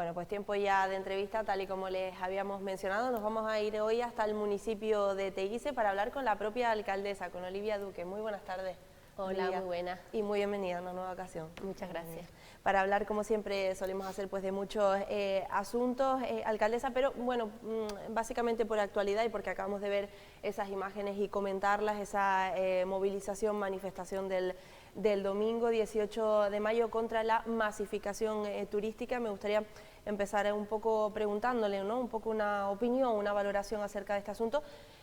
Bueno, pues tiempo ya de entrevista, tal y como les habíamos mencionado. Nos vamos a ir hoy hasta el municipio de Teguise para hablar con la propia alcaldesa, con Olivia Duque. Muy buenas tardes. Hola, Olivia. muy buena. Y muy bienvenida a una nueva ocasión. Muchas gracias. Para hablar, como siempre solemos hacer, pues de muchos asuntos, alcaldesa, pero bueno, básicamente por actualidad y porque acabamos de ver esas imágenes y comentarlas, esa movilización, manifestación del domingo 18 de mayo contra la masificación turística. Me gustaría empezar un poco preguntándole, ¿no?, un poco una opinión, una valoración acerca de este asunto,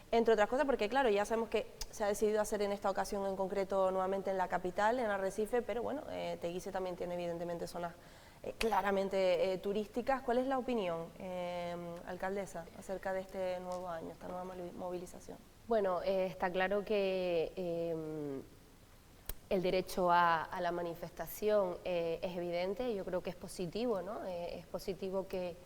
entre otras cosas porque, claro, ya sabemos que se ha decidido hacer en esta ocasión en concreto nuevamente en la capital, en Arrecife, pero bueno, Teguise también tiene evidentemente zonas claramente turísticas. ¿Cuál es la opinión, alcaldesa, acerca de este nuevo año, esta nueva movilización? Bueno, está claro que el derecho a la manifestación es evidente. Yo creo que es positivo, ¿no? Es positivo que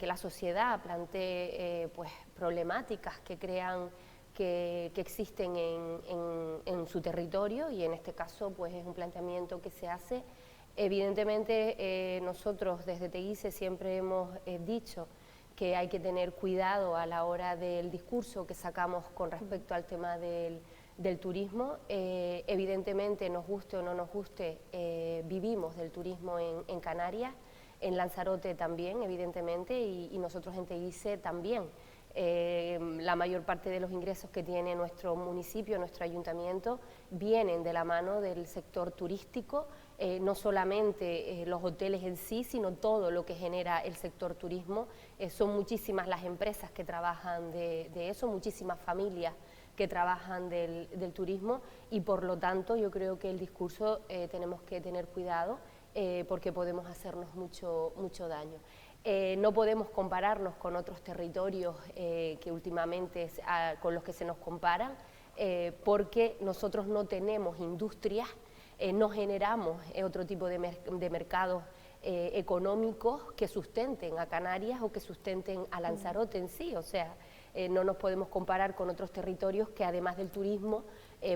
la sociedad plantee pues problemáticas que crean que existen en su territorio, y en este caso pues es un planteamiento que se hace. Evidentemente nosotros desde Teguise siempre hemos dicho que hay que tener cuidado a la hora del discurso que sacamos con respecto al tema del turismo. Evidentemente, nos guste o no nos guste, vivimos del turismo en Canarias, en Lanzarote también, evidentemente, y nosotros en Teguise también. La mayor parte de los ingresos que tiene nuestro municipio, nuestro ayuntamiento, vienen de la mano del sector turístico, no solamente los hoteles en sí, sino todo lo que genera el sector turismo. Son muchísimas las empresas que trabajan de eso, muchísimas familias que trabajan del turismo, y por lo tanto yo creo que el discurso tenemos que tener cuidado porque podemos hacernos mucho daño. No podemos compararnos con otros territorios que últimamente con los que se nos comparan, porque nosotros no tenemos industrias, no generamos otro tipo de mercados económicos que sustenten a Canarias o que sustenten a Lanzarote en sí. O sea, no nos podemos comparar con otros territorios que además del turismo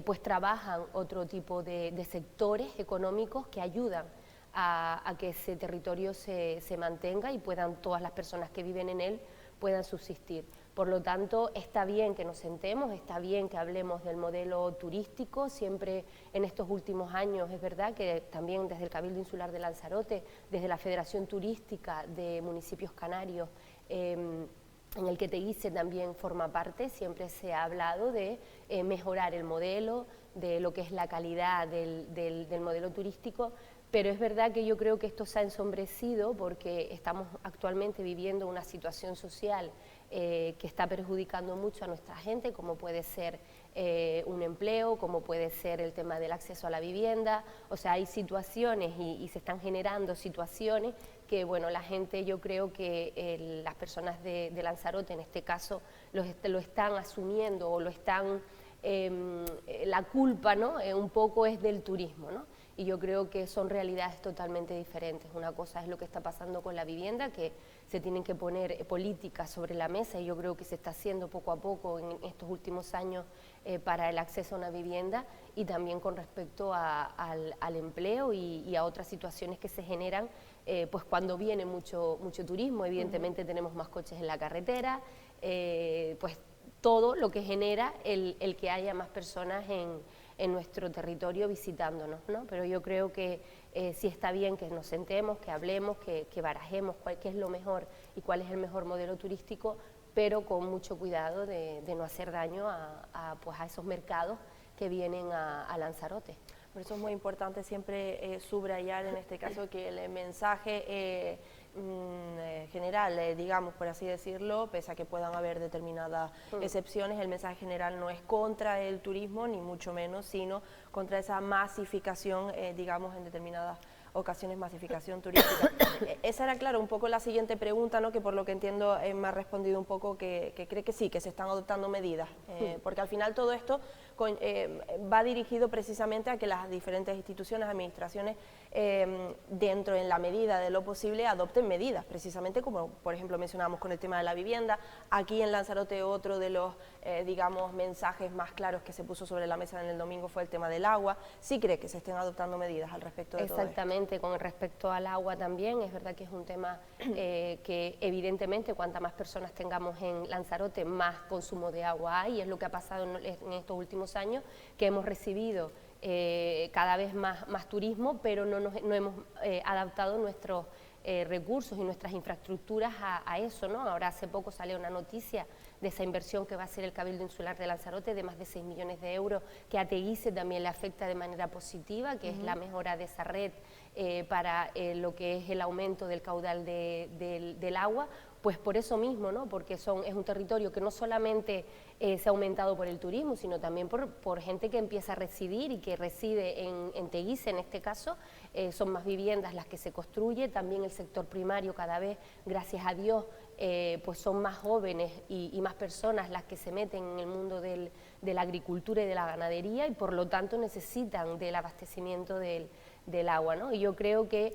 pues trabajan otro tipo de sectores económicos que ayudan a que ese territorio se mantenga y puedan, todas las personas que viven en él puedan subsistir. Por lo tanto, está bien que nos sentemos, está bien que hablemos del modelo turístico. Siempre en estos últimos años es verdad que también desde el Cabildo Insular de Lanzarote, desde la Federación Turística de Municipios Canarios, en el que Teguise también forma parte, siempre se ha hablado de mejorar el modelo, de lo que es la calidad del modelo turístico. Pero es verdad que yo creo que esto se ha ensombrecido porque estamos actualmente viviendo una situación social que está perjudicando mucho a nuestra gente, como puede ser un empleo, como puede ser el tema del acceso a la vivienda. O sea, hay situaciones y se están generando situaciones que, bueno, la gente, yo creo que las personas de Lanzarote, en este caso, lo están asumiendo o lo están, la culpa, ¿no?, un poco es del turismo, ¿no? Y yo creo que son realidades totalmente diferentes. Una cosa es lo que está pasando con la vivienda, que se tienen que poner políticas sobre la mesa, y yo creo que se está haciendo poco a poco en estos últimos años para el acceso a una vivienda, y también con respecto al empleo y a otras situaciones que se generan pues cuando viene mucho turismo. Evidentemente tenemos más coches en la carretera, pues todo lo que genera el que haya más personas en nuestro territorio visitándonos, ¿no? Pero yo creo que sí está bien que nos sentemos, que hablemos, que barajemos qué es lo mejor y cuál es el mejor modelo turístico, pero con mucho cuidado de no hacer daño pues a esos mercados que vienen a Lanzarote. Por eso es muy importante siempre subrayar en este caso que el mensaje general, digamos, por así decirlo, pese a que puedan haber determinadas excepciones, el mensaje general no es contra el turismo, ni mucho menos, sino contra esa masificación, digamos, en determinadas ocasiones, masificación turística. Esa era, claro, un poco la siguiente pregunta, ¿no?, que por lo que entiendo me ha respondido un poco que cree que sí, que se están adoptando medidas, porque al final todo esto, va dirigido precisamente a que las diferentes instituciones, administraciones, dentro en la medida de lo posible, adopten medidas, precisamente como por ejemplo mencionábamos con el tema de la vivienda. Aquí en Lanzarote otro de los, digamos, mensajes más claros que se puso sobre la mesa en el domingo fue el tema del agua. ¿Sí cree que se estén adoptando medidas al respecto de todo esto? Exactamente, con respecto al agua también, es verdad que es un tema que evidentemente cuanta más personas tengamos en Lanzarote, más consumo de agua hay, y es lo que ha pasado en estos últimos años, que hemos recibido cada vez más turismo, pero no hemos adaptado nuestros recursos y nuestras infraestructuras a eso, ¿no? Ahora hace poco salió una noticia de esa inversión que va a hacer el Cabildo Insular de Lanzarote de más de 6 millones de euros, que a Teguise también le afecta de manera positiva, que es la mejora de esa red para lo que es el aumento del caudal del agua. Pues por eso mismo, ¿no? Porque es un territorio que no solamente se ha aumentado por el turismo, sino también por gente que empieza a residir y que reside en Teguise, en este caso. Son más viviendas las que se construye, también el sector primario cada vez, gracias a Dios, pues son más jóvenes y más personas las que se meten en el mundo de la agricultura y de la ganadería, y por lo tanto necesitan del abastecimiento del agua, ¿no? Y yo creo que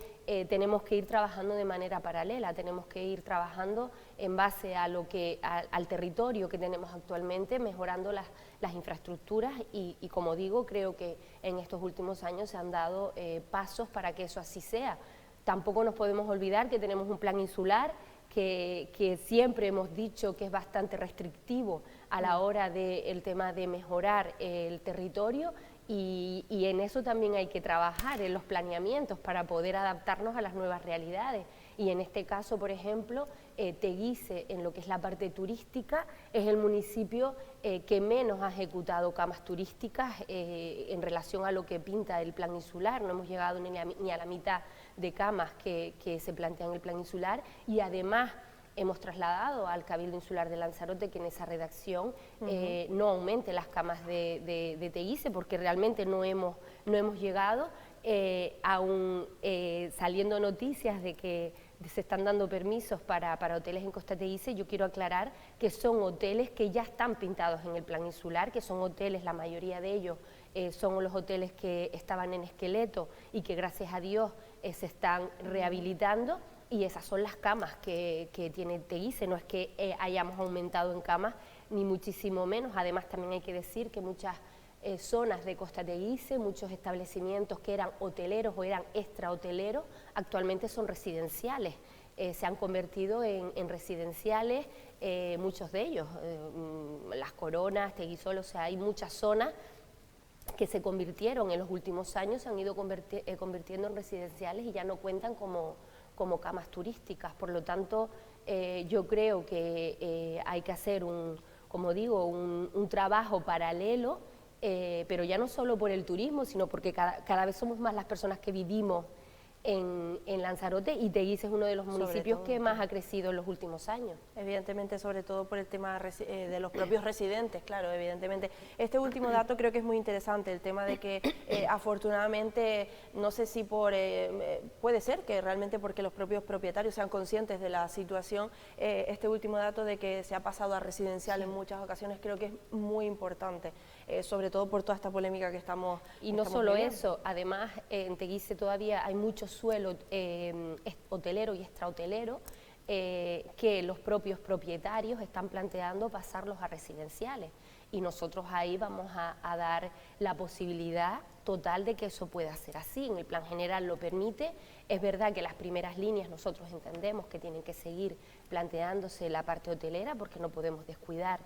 tenemos que ir trabajando de manera paralela, tenemos que ir trabajando en base a al territorio que tenemos actualmente, mejorando las infraestructuras y como digo, creo que en estos últimos años se han dado pasos para que eso así sea. Tampoco nos podemos olvidar que tenemos un plan insular que siempre hemos dicho que es bastante restrictivo a la hora del tema de mejorar el territorio, y en eso también hay que trabajar, en los planeamientos, para poder adaptarnos a las nuevas realidades. Y en este caso, por ejemplo, Teguise, en lo que es la parte turística, es el municipio que menos ha ejecutado camas turísticas en relación a lo que pinta el plan insular. No hemos llegado ni a la mitad de camas que se plantean en el plan insular, y además hemos trasladado al Cabildo Insular de Lanzarote que en esa redacción no aumente las camas de Teguise, porque realmente no hemos llegado, aún saliendo noticias de que se están dando permisos para hoteles en Costa Teguise. Yo quiero aclarar que son hoteles que ya están pintados en el plan insular, que son hoteles, la mayoría de ellos son los hoteles que estaban en esqueleto y que gracias a Dios se están rehabilitando. Y esas son las camas que tiene Teguise, no es que hayamos aumentado en camas, ni muchísimo menos. Además también hay que decir que muchas zonas de Costa Teguise, muchos establecimientos que eran hoteleros o eran extrahoteleros, actualmente son residenciales, se han convertido en residenciales, muchos de ellos, Las Coronas, Teguisol, o sea, hay muchas zonas que se convirtieron en los últimos años, se han ido convirtiendo en residenciales y ya no cuentan como camas turísticas. Por lo tanto, yo creo que hay que hacer como digo, un trabajo paralelo, pero ya no solo por el turismo, sino porque cada vez somos más las personas que vivimos en Lanzarote, y Teguise es uno de los municipios que más ha crecido en los últimos años. Evidentemente, sobre todo por el tema de los propios residentes, claro, evidentemente. Este último dato creo que es muy interesante, el tema de que afortunadamente, no sé si puede ser que realmente porque los propios propietarios sean conscientes de la situación, este último dato de que se ha pasado a residencial en muchas ocasiones creo que es muy importante, sobre todo por toda esta polémica que estamos Y no solo eso, además en Teguise todavía hay mucho suelo hotelero y extrahotelero que los propios propietarios están planteando pasarlos a residenciales, y nosotros ahí vamos a dar la posibilidad total de que eso pueda ser así. En el plan general lo permite. Es verdad que las primeras líneas nosotros entendemos que tienen que seguir planteándose la parte hotelera, porque no podemos descuidar,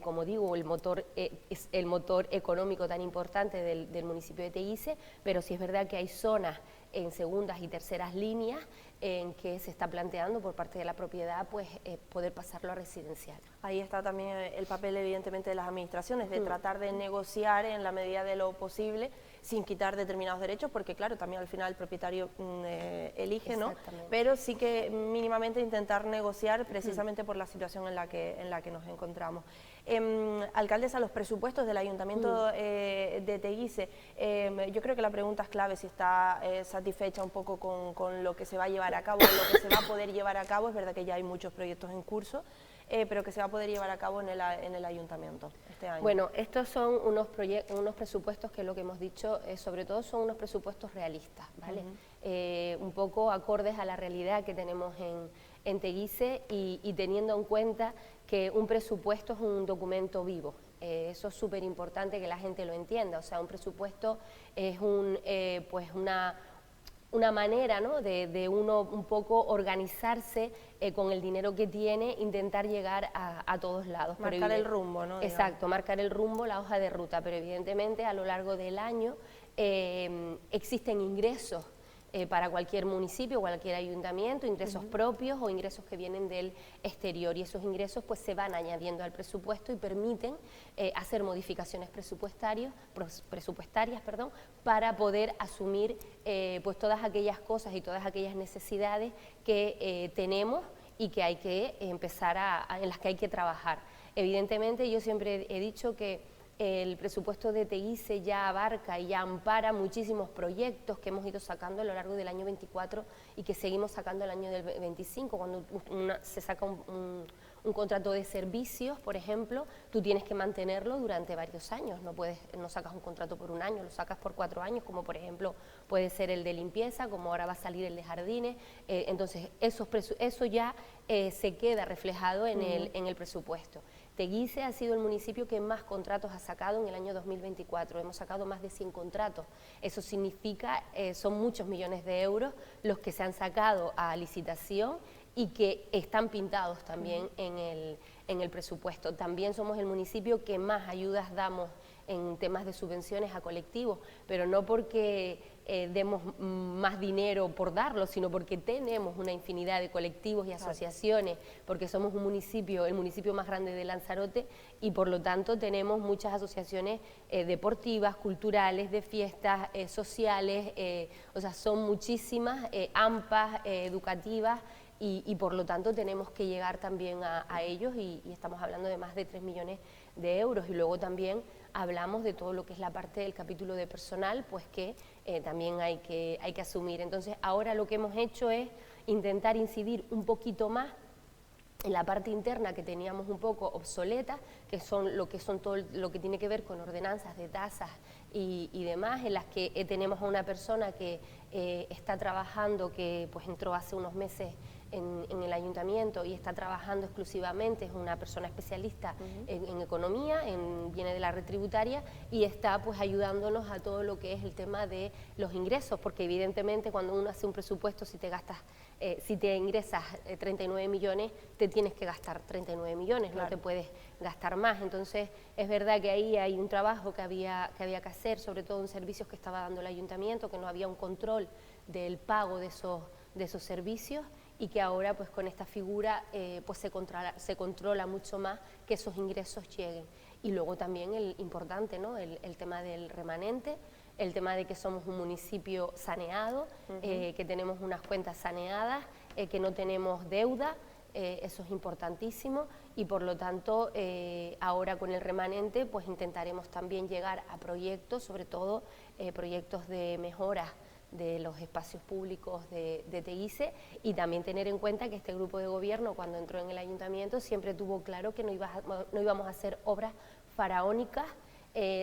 como digo, es el motor económico tan importante del municipio de Teguise, pero sí es verdad que hay zonas en segundas y terceras líneas en que se está planteando por parte de la propiedad pues poder pasarlo a residencial. Ahí está también el papel evidentemente de las administraciones, de tratar de negociar en la medida de lo posible sin quitar determinados derechos, porque claro, también al final el propietario elige, ¿no? Pero sí que mínimamente intentar negociar precisamente por la situación en la que nos encontramos. Alcaldesa, los presupuestos del Ayuntamiento de Teguise, yo creo que la pregunta es clave, si está satisfecha un poco con lo que se va a llevar a cabo, lo que se va a poder llevar a cabo. Es verdad que ya hay muchos proyectos en curso, pero que se va a poder llevar a cabo en el ayuntamiento este año. Bueno, estos son unos presupuestos que lo que hemos dicho, sobre todo son unos presupuestos realistas, ¿vale? Un poco acordes a la realidad que tenemos en Teguise y teniendo en cuenta que un presupuesto es un documento vivo. Eso es súper importante que la gente lo entienda, o sea, un presupuesto es pues una manera, ¿no?, de uno un poco organizarse con el dinero que tiene, intentar llegar a todos lados. Marcar el rumbo, ¿no? Exacto, marcar el rumbo, la hoja de ruta, pero evidentemente a lo largo del año existen ingresos para cualquier municipio, cualquier ayuntamiento, ingresos propios o ingresos que vienen del exterior, y esos ingresos pues se van añadiendo al presupuesto y permiten hacer modificaciones presupuestarias, para poder asumir pues todas aquellas cosas y todas aquellas necesidades que tenemos y que hay que empezar en las que hay que trabajar. Evidentemente yo siempre he dicho que el presupuesto de Teguise ya abarca y ya ampara muchísimos proyectos que hemos ido sacando a lo largo del año 24 y que seguimos sacando el año del 25. Cuando se saca un contrato de servicios, por ejemplo, tú tienes que mantenerlo durante varios años, no sacas un contrato por un año, lo sacas por 4 años, como por ejemplo puede ser el de limpieza, como ahora va a salir el de jardines. Entonces eso ya se queda reflejado en el presupuesto. Teguise ha sido el municipio que más contratos ha sacado en el año 2024, hemos sacado más de 100 contratos, eso significa, son muchos millones de euros los que se han sacado a licitación y que están pintados también en el presupuesto. También somos el municipio que más ayudas damos en temas de subvenciones a colectivos, pero no porque demos más dinero por darlo, sino porque tenemos una infinidad de colectivos y asociaciones, porque somos el municipio más grande de Lanzarote, y por lo tanto tenemos muchas asociaciones deportivas, culturales, de fiestas, sociales, o sea, son muchísimas, AMPAs, educativas, y por lo tanto tenemos que llegar también a ellos, y estamos hablando de más de 3 millones de euros, y luego también hablamos de todo lo que es la parte del capítulo de personal, pues que también hay que asumir. Entonces ahora lo que hemos hecho es intentar incidir un poquito más en la parte interna que teníamos un poco obsoleta, que son todo lo que tiene que ver con ordenanzas de tasas y demás, en las que tenemos a una persona que está trabajando, que pues entró hace unos meses en el ayuntamiento y está trabajando exclusivamente, es una persona especialista en economía, viene de la red tributaria, y está pues ayudándonos a todo lo que es el tema de los ingresos, porque evidentemente cuando uno hace un presupuesto, si te ingresas 39 millones, te tienes que gastar 39 millones, claro, no te puedes gastar más. Entonces es verdad que ahí hay un trabajo que había que hacer, sobre todo en servicios que estaba dando el ayuntamiento, que no había un control del pago de esos servicios, y que ahora pues con esta figura pues se controla mucho más que esos ingresos lleguen. Y luego también el importante, ¿no?, el tema del remanente, el tema de que somos un municipio saneado, que tenemos unas cuentas saneadas, que no tenemos deuda, eso es importantísimo, y por lo tanto ahora con el remanente pues intentaremos también llegar a proyectos, sobre todo proyectos de mejoras de los espacios públicos de Teguise, y también tener en cuenta que este grupo de gobierno, cuando entró en el ayuntamiento, siempre tuvo claro que no íbamos a hacer obras faraónicas,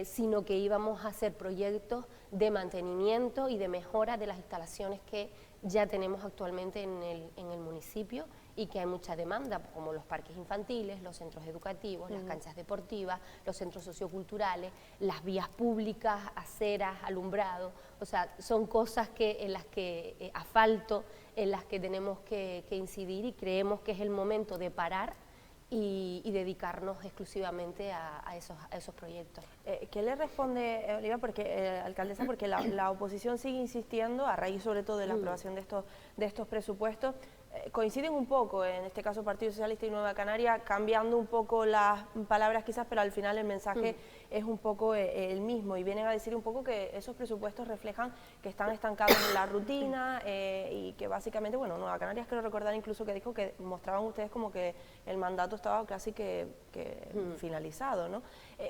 sino que íbamos a hacer proyectos de mantenimiento y de mejora de las instalaciones que ya tenemos actualmente en el municipio, y que hay mucha demanda, como los parques infantiles, los centros educativos, las canchas deportivas, los centros socioculturales, las vías públicas, aceras, alumbrado. O sea, son cosas asfalto, en las que tenemos que incidir, y creemos que es el momento de parar y dedicarnos exclusivamente a esos proyectos. ¿Qué le responde, Oliva, alcaldesa, porque la oposición sigue insistiendo, a raíz sobre todo de la aprobación de estos presupuestos, coinciden un poco, en este caso Partido Socialista y Nueva Canaria, cambiando un poco las palabras quizás, pero al final el mensaje es un poco el mismo, y vienen a decir un poco que esos presupuestos reflejan que están estancados en la rutina, y que básicamente, bueno, Nueva Canarias creo recordar incluso que dijo que mostraban ustedes como que el mandato estaba casi que finalizado, ¿no?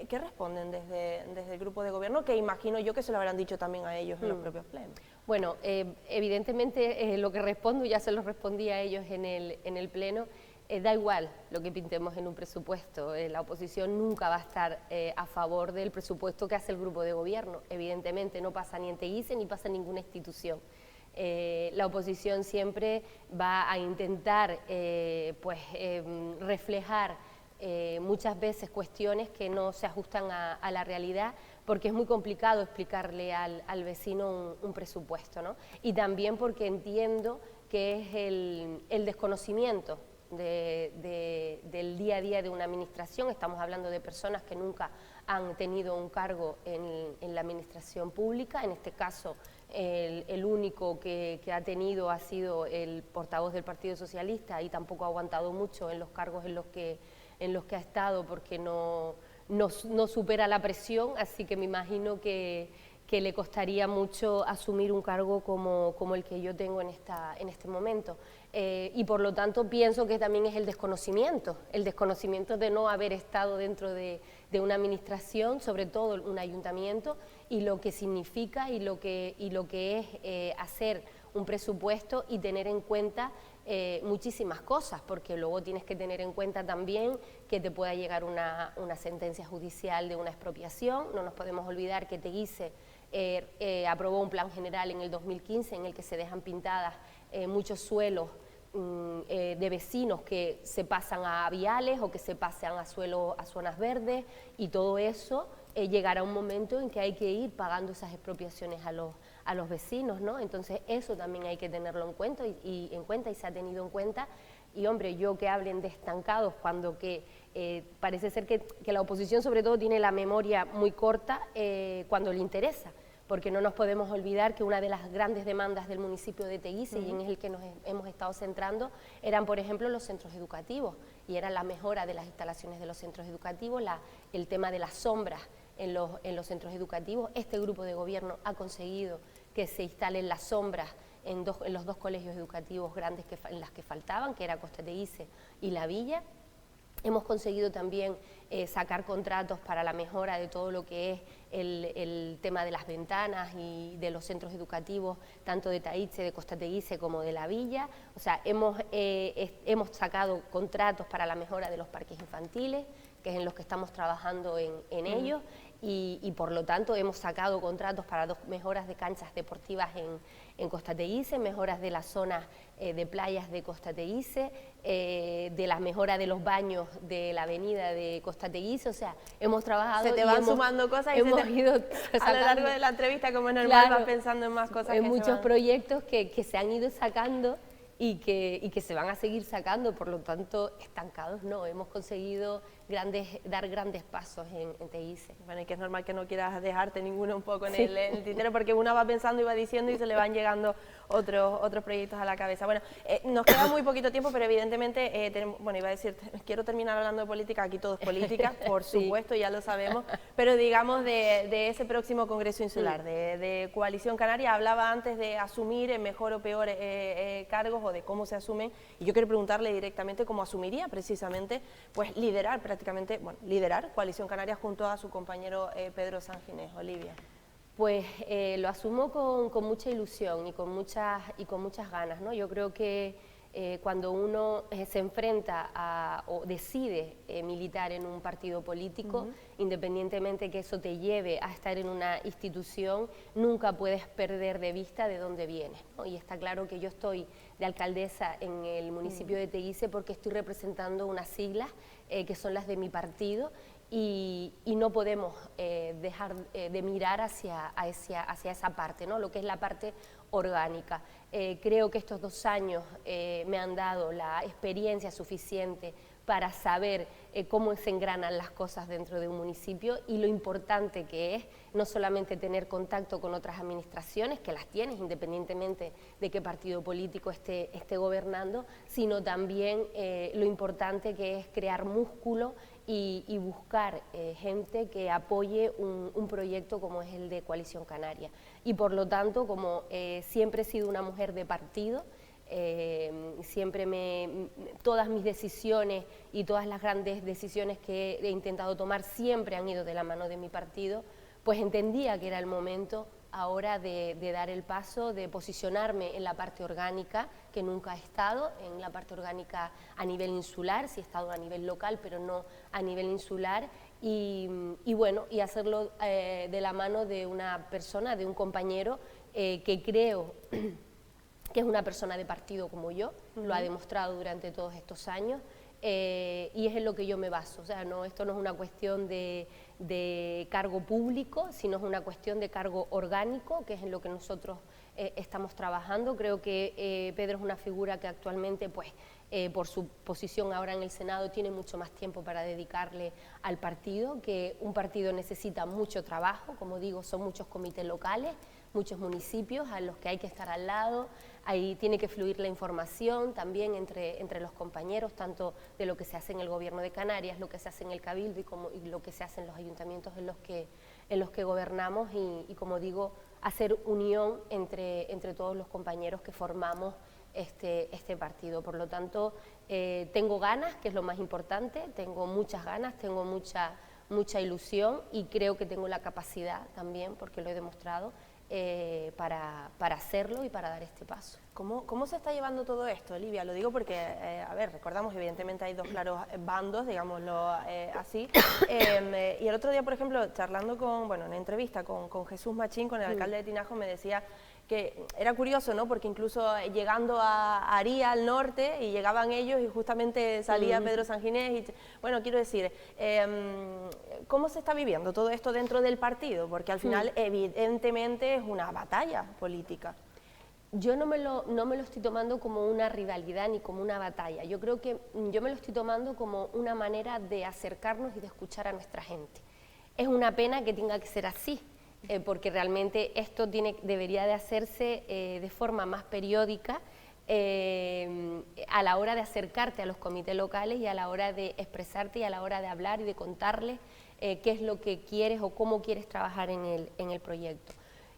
¿Qué responden desde el grupo de gobierno? Que imagino yo que se lo habrán dicho también a ellos en los propios plenos. Bueno, evidentemente lo que respondo ya se lo respondí a ellos en el pleno. da igual lo que pintemos en un presupuesto, la oposición nunca va a estar a favor del presupuesto que hace el grupo de gobierno, evidentemente no pasa ni en Teguise ni pasa en ninguna institución. La oposición siempre va a intentar reflejar muchas veces cuestiones que no se ajustan a la realidad, porque es muy complicado explicarle al vecino un presupuesto, ¿no? Y también porque entiendo que es el desconocimiento del día a día de una administración. Estamos hablando de personas que nunca han tenido un cargo en la administración pública. En este caso, el único que ha tenido ha sido el portavoz del Partido Socialista, y tampoco ha aguantado mucho en los cargos en los que ha estado, porque no supera la presión, así que me imagino que le costaría mucho asumir un cargo como el que yo tengo en este momento. Y por lo tanto pienso que también es el desconocimiento de no haber estado dentro de una administración, sobre todo un ayuntamiento, y lo que significa y lo que es hacer un presupuesto y tener en cuenta muchísimas cosas, porque luego tienes que tener en cuenta también que te pueda llegar una sentencia judicial de una expropiación. No nos podemos olvidar que Teguise aprobó un plan general en el 2015 en el que se dejan pintadas muchos suelos de vecinos que se pasan a viales o que se pasan a zonas verdes, y todo eso llegará un momento en que hay que ir pagando esas expropiaciones a los vecinos, ¿no? Entonces eso también hay que tenerlo en cuenta y se ha tenido en cuenta. Y hombre, yo que hablen de estancados cuando parece ser que la oposición sobre todo tiene la memoria muy corta cuando le interesa, porque no nos podemos olvidar que una de las grandes demandas del municipio de Teguise, y en el que nos hemos estado centrando, eran, por ejemplo, los centros educativos, y era la mejora de las instalaciones de los centros educativos, el tema de las sombras en los centros educativos. Este grupo de gobierno ha conseguido que se instalen las sombras en los dos colegios educativos grandes en las que faltaban, que era Costa Teguise y La Villa. Hemos conseguido también sacar contratos para la mejora de todo lo que es el tema de las ventanas y de los centros educativos, tanto de Teguise, de Costa Teguise como de La Villa. O sea, hemos sacado contratos para la mejora de los parques infantiles, que es en los que estamos trabajando en ellos, y por lo tanto hemos sacado contratos para mejoras de canchas deportivas en Costa Teguise, mejoras de las zonas de playas de Costa Teguise, de la mejora de los baños de la avenida de Costa Teguise. O sea, hemos trabajado. Se te van sumando cosas y hemos ido a lo largo de la entrevista, como es normal, vas pensando en más cosas. En muchos proyectos que se han ido sacando y que se van a seguir sacando, por lo tanto, estancados no, hemos conseguido dar grandes pasos en Teguise. Bueno, y que es normal que no quieras dejarte ninguno un poco en el tintero, porque una va pensando y va diciendo y se le van llegando otros proyectos a la cabeza. Bueno, nos queda muy poquito tiempo, pero evidentemente, bueno, iba a decir, quiero terminar hablando de política, aquí todo es política, por supuesto, ya lo sabemos, pero digamos de ese próximo Congreso Insular, de Coalición Canaria. Hablaba antes de asumir en mejor o peor cargos, o de cómo se asumen, y yo quiero preguntarle directamente cómo asumiría precisamente, pues liderar Coalición Canaria junto a su compañero Pedro Sanginés. Olivia. Pues lo asumo con mucha ilusión y con muchas ganas, ¿no? Yo creo que cuando uno se enfrenta o decide militar en un partido político, independientemente que eso te lleve a estar en una institución, nunca puedes perder de vista de dónde vienes, ¿no? Y está claro que yo estoy de alcaldesa en el municipio de Teguise porque estoy representando unas siglas que son las de mi partido, y no podemos dejar de mirar hacia esa parte, ¿no? Lo que es la parte orgánica. Creo que estos 2 años me han dado la experiencia suficiente para saber cómo se engranan las cosas dentro de un municipio, y lo importante que es no solamente tener contacto con otras administraciones, que las tienes independientemente de qué partido político esté gobernando, sino también lo importante que es crear músculo y buscar gente que apoye un proyecto como es el de Coalición Canaria. Y por lo tanto, como siempre he sido una mujer de partido, todas mis decisiones y todas las grandes decisiones que he intentado tomar siempre han ido de la mano de mi partido, pues entendía que era el momento ahora de dar el paso, de posicionarme en la parte orgánica, que nunca he estado, en la parte orgánica a nivel insular, sí he estado a nivel local, pero no a nivel insular, y bueno, y hacerlo de la mano de una persona, de un compañero que creo que es una persona de partido como yo, lo ha demostrado durante todos estos años, y es en lo que yo me baso. O sea, esto no es una cuestión de cargo público, sino es una cuestión de cargo orgánico, que es en lo que nosotros estamos trabajando. Creo que Pedro es una figura que actualmente, pues, por su posición ahora en el Senado, tiene mucho más tiempo para dedicarle al partido, que un partido necesita mucho trabajo, como digo, son muchos comités locales, muchos municipios a los que hay que estar al lado, ahí tiene que fluir la información también entre los compañeros, tanto de lo que se hace en el Gobierno de Canarias, lo que se hace en el Cabildo y lo que se hace en los ayuntamientos en los que gobernamos y como digo, hacer unión entre todos los compañeros que formamos este partido. Por lo tanto, tengo ganas, que es lo más importante, tengo muchas ganas, tengo mucha ilusión y creo que tengo la capacidad también, porque lo he demostrado, para hacerlo y para dar este paso. ¿Cómo se está llevando todo esto, Olivia? Lo digo porque, a ver, recordamos, evidentemente hay dos claros bandos, digámoslo así, y el otro día, por ejemplo, charlando en una entrevista con Jesús Machín, con el alcalde de Tinajo, me decía que era curioso, ¿no? Porque incluso llegando a Aría, al norte, y llegaban ellos y justamente salía Pedro Sanginés, y, bueno, quiero decir, ¿cómo se está viviendo todo esto dentro del partido? Porque al final, evidentemente, es una batalla política. Yo no me lo estoy tomando como una rivalidad ni como una batalla. Yo creo que yo me lo estoy tomando como una manera de acercarnos y de escuchar a nuestra gente. Es una pena que tenga que ser así, porque realmente esto debería de hacerse de forma más periódica a la hora de acercarte a los comités locales y a la hora de expresarte y a la hora de hablar y de contarles qué es lo que quieres o cómo quieres trabajar en el proyecto.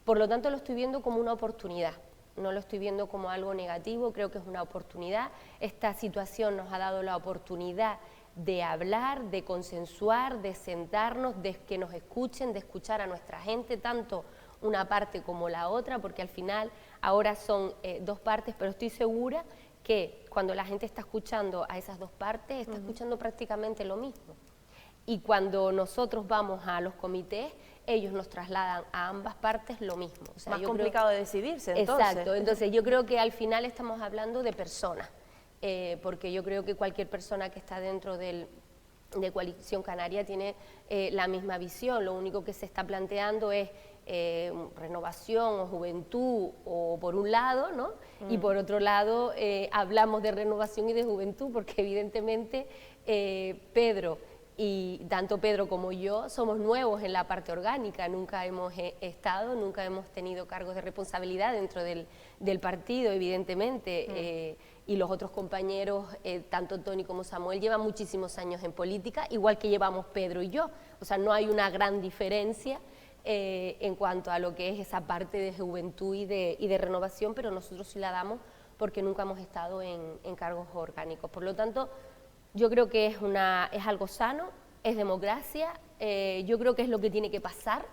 Por lo tanto, lo estoy viendo como una oportunidad. No lo estoy viendo como algo negativo, creo que es una oportunidad. Esta situación nos ha dado la oportunidad de hablar, de consensuar, de sentarnos, de que nos escuchen, de escuchar a nuestra gente, tanto una parte como la otra, porque al final ahora son dos partes, pero estoy segura que cuando la gente está escuchando a esas dos partes, está escuchando prácticamente lo mismo. Y cuando nosotros vamos a los comités, ellos nos trasladan a ambas partes lo mismo. O sea, más complicado de decidirse, entonces. Exacto, entonces yo creo que al final estamos hablando de personas, porque yo creo que cualquier persona que está dentro de Coalición Canaria tiene la misma visión, lo único que se está planteando es renovación o juventud, o por un lado, ¿no? Y por otro lado hablamos de renovación y de juventud, porque evidentemente Pedro, y tanto Pedro como yo somos nuevos en la parte orgánica, nunca hemos estado, nunca hemos tenido cargos de responsabilidad dentro del partido, evidentemente, y los otros compañeros, tanto Tony como Samuel, llevan muchísimos años en política, igual que llevamos Pedro y yo, o sea, no hay una gran diferencia en cuanto a lo que es esa parte de juventud y de renovación, pero nosotros sí la damos porque nunca hemos estado en cargos orgánicos. Por lo tanto, yo creo que es algo sano, es democracia, yo creo que es lo que tiene que pasar,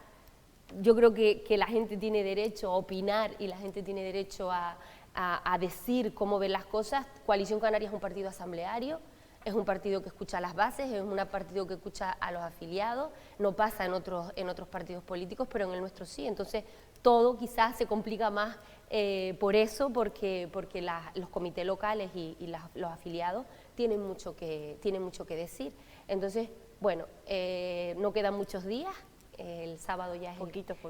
yo creo que la gente tiene derecho a opinar y la gente tiene derecho a decir cómo ven las cosas. Coalición Canaria es un partido asambleario, es un partido que escucha a las bases, es un partido que escucha a los afiliados, no pasa en otros partidos políticos, pero en el nuestro sí, entonces todo quizás se complica más por eso, porque los comités locales y los afiliados tienen mucho que decir. Entonces, bueno, no quedan muchos días, el sábado ya es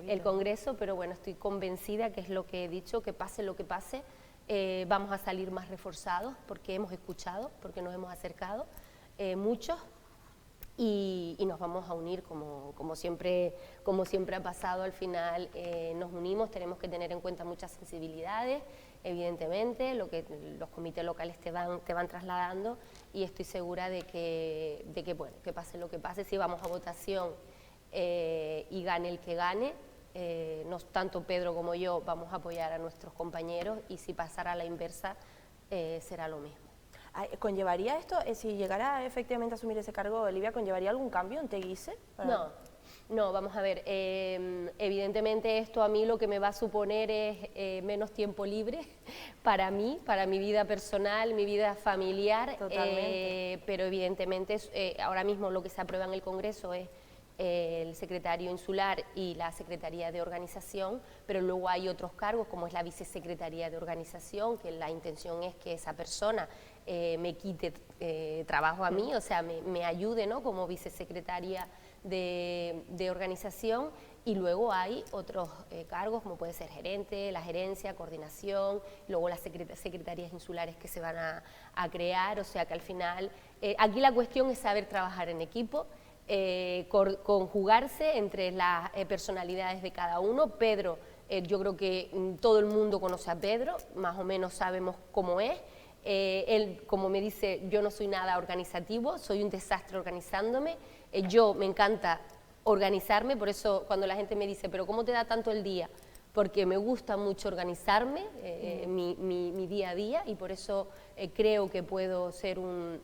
el Congreso, pero bueno, estoy convencida, que es lo que he dicho, que pase lo que pase, vamos a salir más reforzados, porque hemos escuchado, porque nos hemos acercado muchos, y nos vamos a unir como siempre ha pasado. Al final nos unimos, tenemos que tener en cuenta muchas sensibilidades, evidentemente, lo que los comités locales te van trasladando, y estoy segura de que bueno, que pase lo que pase, si vamos a votación y gane el que gane, tanto Pedro como yo vamos a apoyar a nuestros compañeros, y si pasara a la inversa será lo mismo. ¿Conllevaría esto, si llegara efectivamente a asumir ese cargo, Olivia, conllevaría algún cambio en Teguise? No, No, vamos a ver, evidentemente esto a mí lo que me va a suponer es menos tiempo libre para mí, para mi vida personal, mi vida familiar, pero evidentemente ahora mismo lo que se aprueba en el Congreso es el secretario insular y la Secretaría de Organización, pero luego hay otros cargos como es la Vicesecretaría de Organización, que la intención es que esa persona me quite trabajo a mí, o sea, me ayude, ¿no?, como vicesecretaria de organización, y luego hay otros cargos como puede ser gerente, la gerencia, coordinación, luego las secretarías insulares que se van a crear, o sea que al final aquí la cuestión es saber trabajar en equipo, conjugarse entre las personalidades de cada uno. Pedro, yo creo que todo el mundo conoce a Pedro, más o menos sabemos cómo es. Él, como me dice, yo no soy nada organizativo, soy un desastre organizándome. Yo me encanta organizarme, por eso cuando la gente me dice, pero ¿cómo te da tanto el día? Porque me gusta mucho organizarme, mi día a día, y por eso creo que puedo hacer un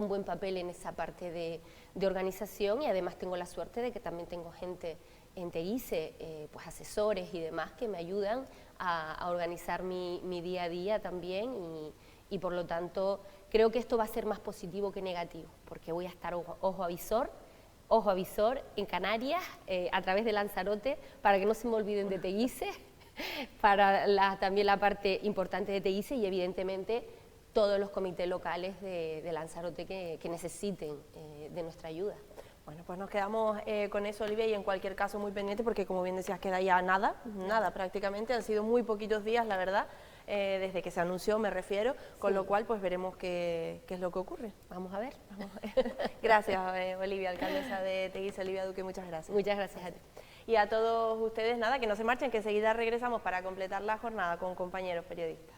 buen papel en esa parte de organización, y además tengo la suerte de que también tengo gente en Teguise, pues asesores y demás que me ayudan a organizar mi día a día también, y por lo tanto creo que esto va a ser más positivo que negativo, porque voy a estar ojo a visor en Canarias, a través de Lanzarote, para que no se me olviden de Teguise, para también la parte importante de Teguise, y evidentemente todos los comités locales de Lanzarote que necesiten de nuestra ayuda. Bueno, pues nos quedamos con eso, Olivia, y en cualquier caso muy pendiente, porque como bien decías, queda ya nada prácticamente, han sido muy poquitos días, la verdad, desde que se anunció, me refiero, con lo cual pues veremos qué es lo que ocurre. Vamos a ver. Gracias, Olivia, alcaldesa de Teguise, Olivia Duque, muchas gracias. Muchas gracias a ti. Y a todos ustedes, nada, que no se marchen, que enseguida regresamos para completar la jornada con compañeros periodistas.